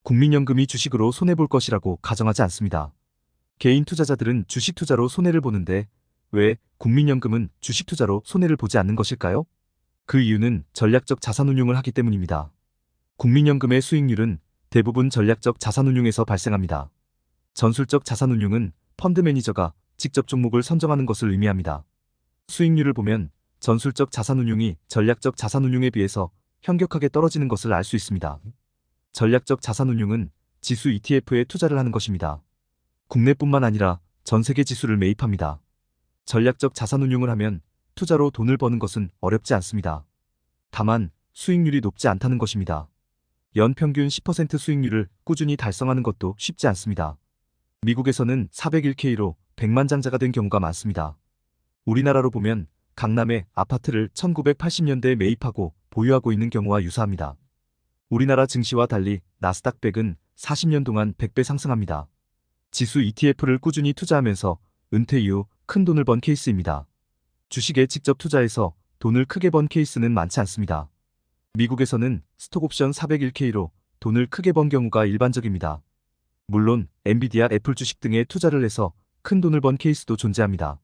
국민연금이 주식으로 손해볼 것이라고 가정하지 않습니다. 개인 투자자들은 주식 투자로 손해를 보는데 왜 국민연금은 주식 투자로 손해를 보지 않는 것일까요? 그 이유는 전략적 자산운용을 하기 때문입니다. 국민연금의 수익률은 대부분 전략적 자산운용에서 발생합니다. 전술적 자산운용은 펀드 매니저가 직접 종목을 선정하는 것을 의미합니다. 수익률을 보면 전술적 자산운용이 전략적 자산운용에 비해서 현격하게 떨어지는 것을 알 수 있습니다. 전략적 자산운용은 지수 ETF에 투자를 하는 것입니다. 국내뿐만 아니라 전 세계 지수를 매입합니다. 전략적 자산운용을 하면 투자로 돈을 버는 것은 어렵지 않습니다. 다만 수익률이 높지 않다는 것입니다. 연평균 10% 수익률을 꾸준히 달성하는 것도 쉽지 않습니다. 미국에서는 401K로 백만장자가 된 경우가 많습니다. 우리나라로 보면 강남에 아파트를 1980년대에 매입하고 보유하고 있는 경우와 유사합니다. 우리나라 증시와 달리 나스닥 100은 40년 동안 100배 상승합니다. 지수 ETF를 꾸준히 투자하면서 은퇴 이후 큰 돈을 번 케이스입니다. 주식에 직접 투자해서 돈을 크게 번 케이스는 많지 않습니다. 미국에서는 스톡옵션 401K로 돈을 크게 번 경우가 일반적입니다. 물론 엔비디아, 애플 주식 등에 투자를 해서 큰 돈을 번 케이스도 존재합니다.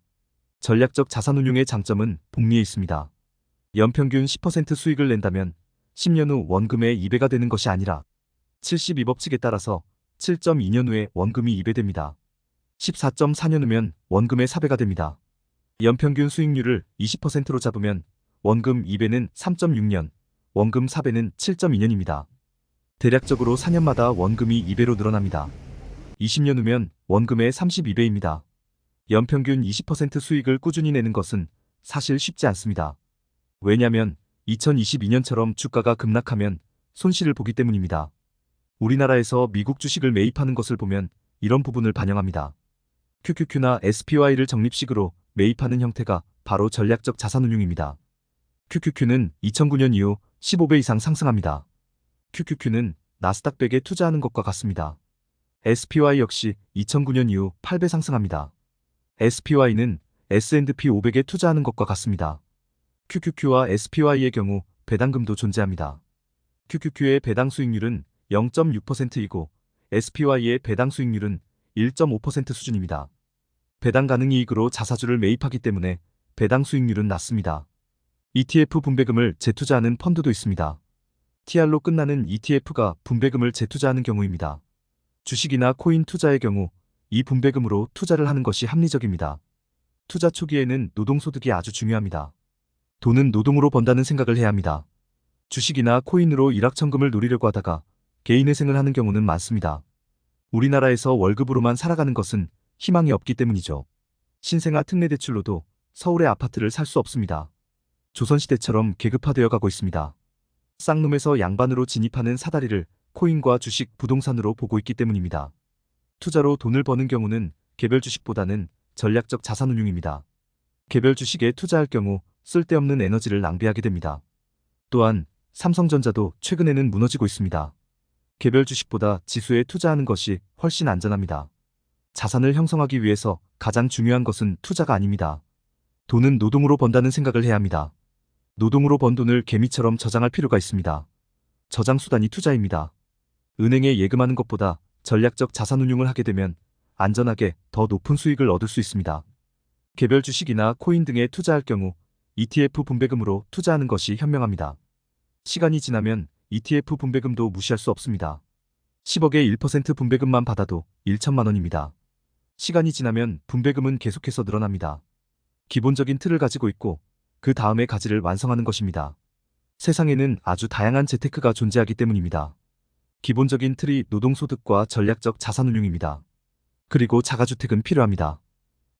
전략적 자산운용의 장점은 복리에 있습니다. 연평균 10% 수익을 낸다면 10년 후 원금의 2배가 되는 것이 아니라 72법칙에 따라서 7.2년 후에 원금이 2배 됩니다. 14.4년 후면 원금의 4배가 됩니다. 연평균 수익률을 20%로 잡으면 원금 2배는 3.6년, 원금 4배는 7.2년입니다. 대략적으로 4년마다 원금이 2배로 늘어납니다. 20년 후면 원금의 32배입니다. 연평균 20% 수익을 꾸준히 내는 것은 사실 쉽지 않습니다. 왜냐하면 2022년처럼 주가가 급락하면 손실을 보기 때문입니다. 우리나라에서 미국 주식을 매입하는 것을 보면 이런 부분을 반영합니다. QQQ나 SPY를 적립식으로 매입하는 형태가 바로 전략적 자산운용입니다. QQQ는 2009년 이후 15배 이상 상승합니다. QQQ는 나스닥 100에 투자하는 것과 같습니다. SPY 역시 2009년 이후 8배 상승합니다. SPY는 S&P 500에 투자하는 것과 같습니다. QQQ와 SPY의 경우 배당금도 존재합니다. QQQ의 배당 수익률은 0.6%이고 SPY의 배당 수익률은 1.5% 수준입니다. 배당 가능 이익으로 자사주를 매입하기 때문에 배당 수익률은 낮습니다. ETF 분배금을 재투자하는 펀드도 있습니다. TR로 끝나는 ETF가 분배금을 재투자하는 경우입니다. 주식이나 코인 투자의 경우 이 분배금으로 투자를 하는 것이 합리적입니다. 투자 초기에는 노동소득이 아주 중요합니다. 돈은 노동으로 번다는 생각을 해야 합니다. 주식이나 코인으로 일확천금을 노리려고 하다가 개인회생을 하는 경우는 많습니다. 우리나라에서 월급으로만 살아가는 것은 희망이 없기 때문이죠. 신생아 특례대출로도 서울의 아파트를 살 수 없습니다. 조선시대처럼 계급화되어 가고 있습니다. 쌍놈에서 양반으로 진입하는 사다리를 코인과 주식, 부동산으로 보고 있기 때문입니다. 투자로 돈을 버는 경우는 개별 주식보다는 전략적 자산운용입니다. 개별 주식에 투자할 경우 쓸데없는 에너지를 낭비하게 됩니다. 또한 삼성전자도 최근에는 무너지고 있습니다. 개별 주식보다 지수에 투자하는 것이 훨씬 안전합니다. 자산을 형성하기 위해서 가장 중요한 것은 투자가 아닙니다. 돈은 노동으로 번다는 생각을 해야 합니다. 노동으로 번 돈을 개미처럼 저장할 필요가 있습니다. 저장 수단이 투자입니다. 은행에 예금하는 것보다 전략적 자산운용을 하게 되면 안전하게 더 높은 수익을 얻을 수 있습니다. 개별 주식이나 코인 등에 투자할 경우 ETF 분배금으로 투자하는 것이 현명합니다. 시간이 지나면 ETF 분배금도 무시할 수 없습니다. 10억에 1% 분배금만 받아도 1천만 원입니다. 시간이 지나면 분배금은 계속해서 늘어납니다. 기본적인 틀을 가지고 있고 그 다음에 가지를 완성하는 것입니다. 세상에는 아주 다양한 재테크가 존재하기 때문입니다. 기본적인 틀이 노동소득과 전략적 자산운용입니다. 그리고 자가주택은 필요합니다.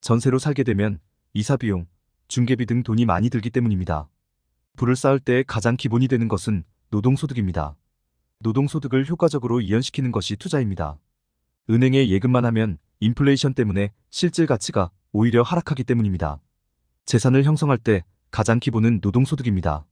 전세로 살게 되면 이사비용, 중개비 등 돈이 많이 들기 때문입니다. 부를 쌓을 때 가장 기본이 되는 것은 노동소득입니다. 노동소득을 효과적으로 이연시키는 것이 투자입니다. 은행에 예금만 하면 인플레이션 때문에 실질 가치가 오히려 하락하기 때문입니다. 재산을 형성할 때 가장 기본은 노동소득입니다.